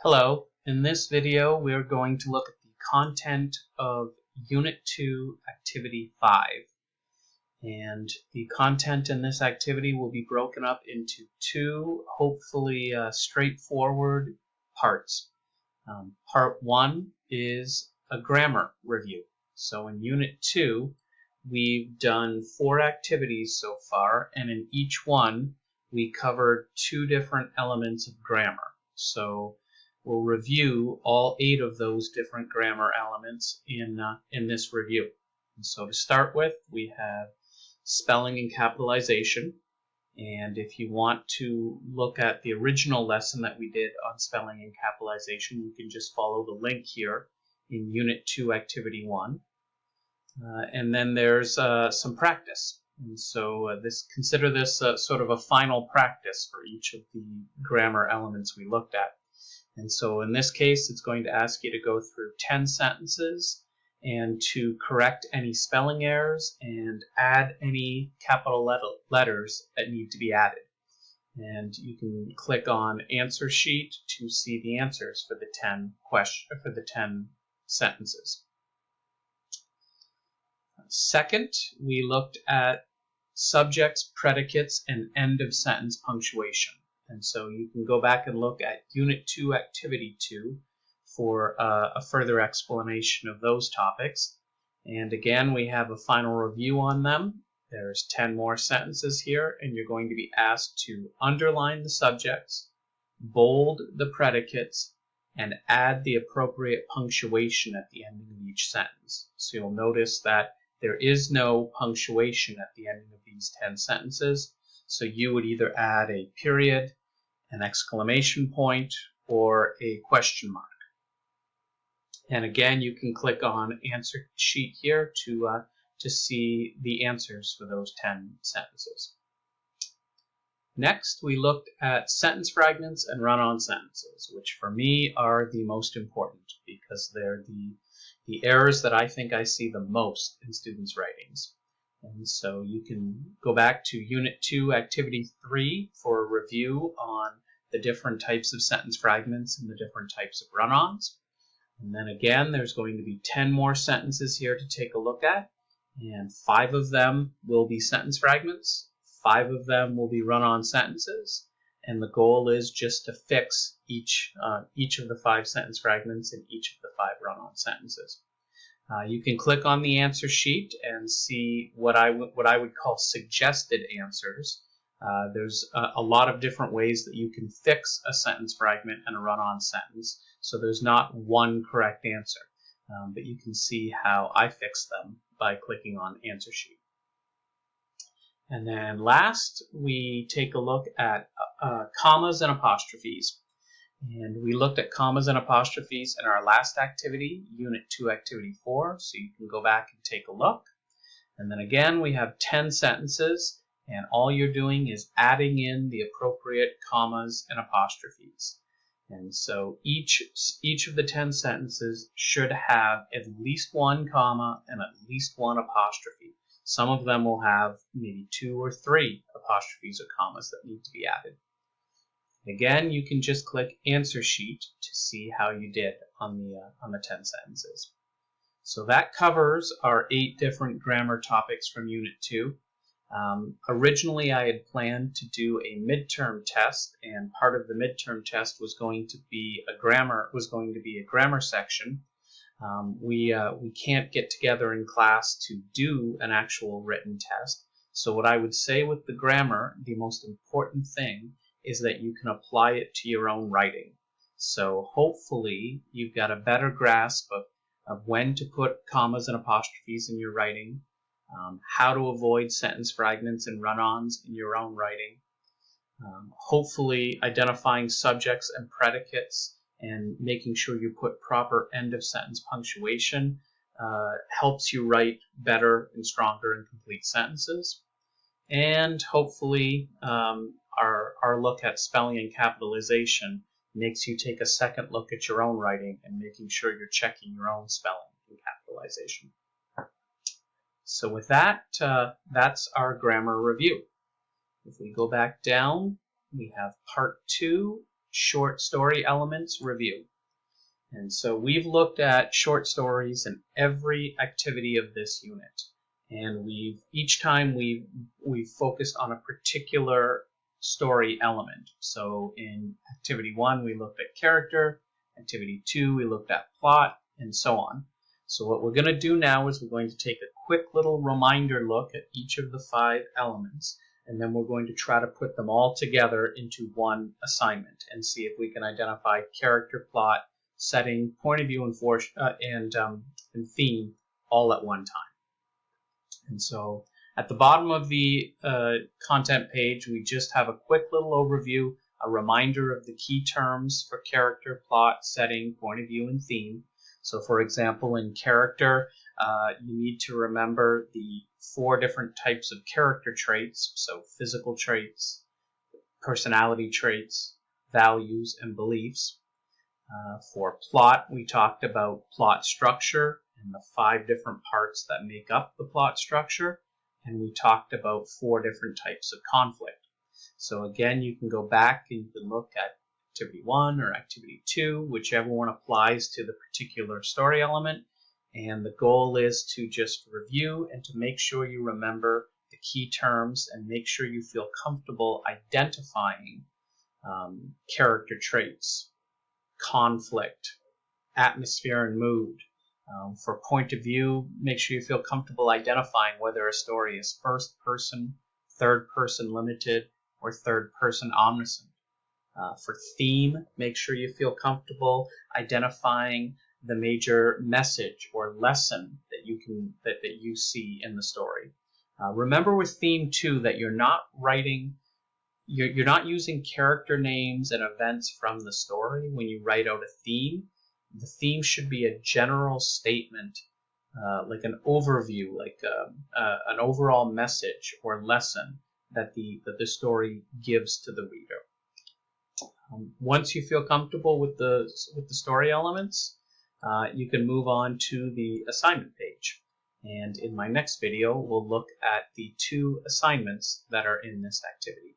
Hello, in this video we're going to look at the content of Unit 2, Activity 5. And the content in this activity will be broken up into two, hopefully straightforward parts. Part 1 is a grammar review. So in Unit 2, we've done 4 activities so far, and in each one we covered 2 different elements of grammar. So we'll review all 8 of those different grammar elements in this review. And so to start with, we have spelling and capitalization. And if you want to look at the original lesson that we did on spelling and capitalization, you can just follow the link here in Unit 2, Activity 1. And then there's some practice. And so consider this sort of a final practice for each of the grammar elements we looked at. And so in this case, it's going to ask you to go through 10 sentences and to correct any spelling errors and add any capital letters that need to be added. And you can click on Answer Sheet to see the answers for the 10 sentences. Second, we looked at subjects, predicates, and end of sentence punctuation. And so you can go back and look at Unit 2, Activity 2 for a further explanation of those topics. And again, we have a final review on them. There's 10 more sentences here, and you're going to be asked to underline the subjects, bold the predicates, and add the appropriate punctuation at the ending of each sentence. So you'll notice that there is no punctuation at the ending of these 10 sentences. So you would either add a period, an exclamation point, or a question mark. And again, you can click on Answer Sheet here to see the answers for those 10 sentences. Next, we looked at sentence fragments and run-on sentences, which for me are the most important because they're the errors that I think I see the most in students' writings. And so you can go back to Unit 2, Activity 3 for a review on the different types of sentence fragments and the different types of run-ons. And then again, there's going to be 10 more sentences here to take a look at, and 5 of them will be sentence fragments, 5 of them will be run-on sentences, and the goal is just to fix each of the 5 sentence fragments and each of the 5 run-on sentences. You can click on the answer sheet and see what I would call suggested answers. There's a lot of different ways that you can fix a sentence fragment and a run-on sentence, so there's not one correct answer, but you can see how I fix them by clicking on answer sheet. And then last, we take a look at commas and apostrophes. And we looked at commas and apostrophes in our last activity, Unit 2, Activity 4, so you can go back and take a look. And then again, we have 10 sentences, and all you're doing is adding in the appropriate commas and apostrophes. And so each of the 10 sentences should have at least 1 comma and at least 1 apostrophe. Some of them will have maybe 2 or 3 apostrophes or commas that need to be added. Again, you can just click Answer Sheet to see how you did on the 10 sentences. So that covers our 8 different grammar topics from Unit 2. Originally, I had planned to do a midterm test, and part of the midterm test was going to be a grammar section. We can't get together in class to do an actual written test. So what I would say with the grammar, the most important thing is that you can apply it to your own writing. So hopefully you've got a better grasp of when to put commas and apostrophes in your writing, how to avoid sentence fragments and run-ons in your own writing, hopefully identifying subjects and predicates and making sure you put proper end of sentence punctuation helps you write better and stronger and complete sentences. And hopefully our look at spelling and capitalization makes you take a second look at your own writing and making sure you're checking your own spelling and capitalization. So with that, that's our grammar review. If we go back down, we have part 2, short story elements review. And so we've looked at short stories in every activity of this unit. And each time we've focused on a particular story element. So in activity 1, we looked at character. Activity 2, we looked at plot, and so on. So what we're going to do now is we're going to take a quick little reminder look at each of the 5 elements, and then we're going to try to put them all together into one assignment and see if we can identify character, plot, setting, point of view, and theme all at one time. And so at the bottom of the content page, we just have a quick little overview, a reminder of the key terms for character, plot, setting, point of view, and theme. So for example, in character, you need to remember the 4 different types of character traits, so physical traits, personality traits, values, and beliefs. For plot, we talked about plot structure and the 5 different parts that make up the plot structure, and we talked about 4 different types of conflict. So again, you can go back and you can look at activity 1 or activity 2, whichever one applies to the particular story element, and the goal is to just review and to make sure you remember the key terms and make sure you feel comfortable identifying character traits, conflict, atmosphere, and mood. For point of view, make sure you feel comfortable identifying whether a story is first person, third person limited, or third person omniscient. For theme, make sure you feel comfortable identifying the major message or lesson that you see in the story. Remember with theme too that you're not using character names and events from the story when you write out a theme. The theme should be a general statement, like an overview, like an overall message or lesson that the story gives to the reader. Once you feel comfortable with the story elements, you can move on to the assignment page. And in my next video, we'll look at the 2 assignments that are in this activity.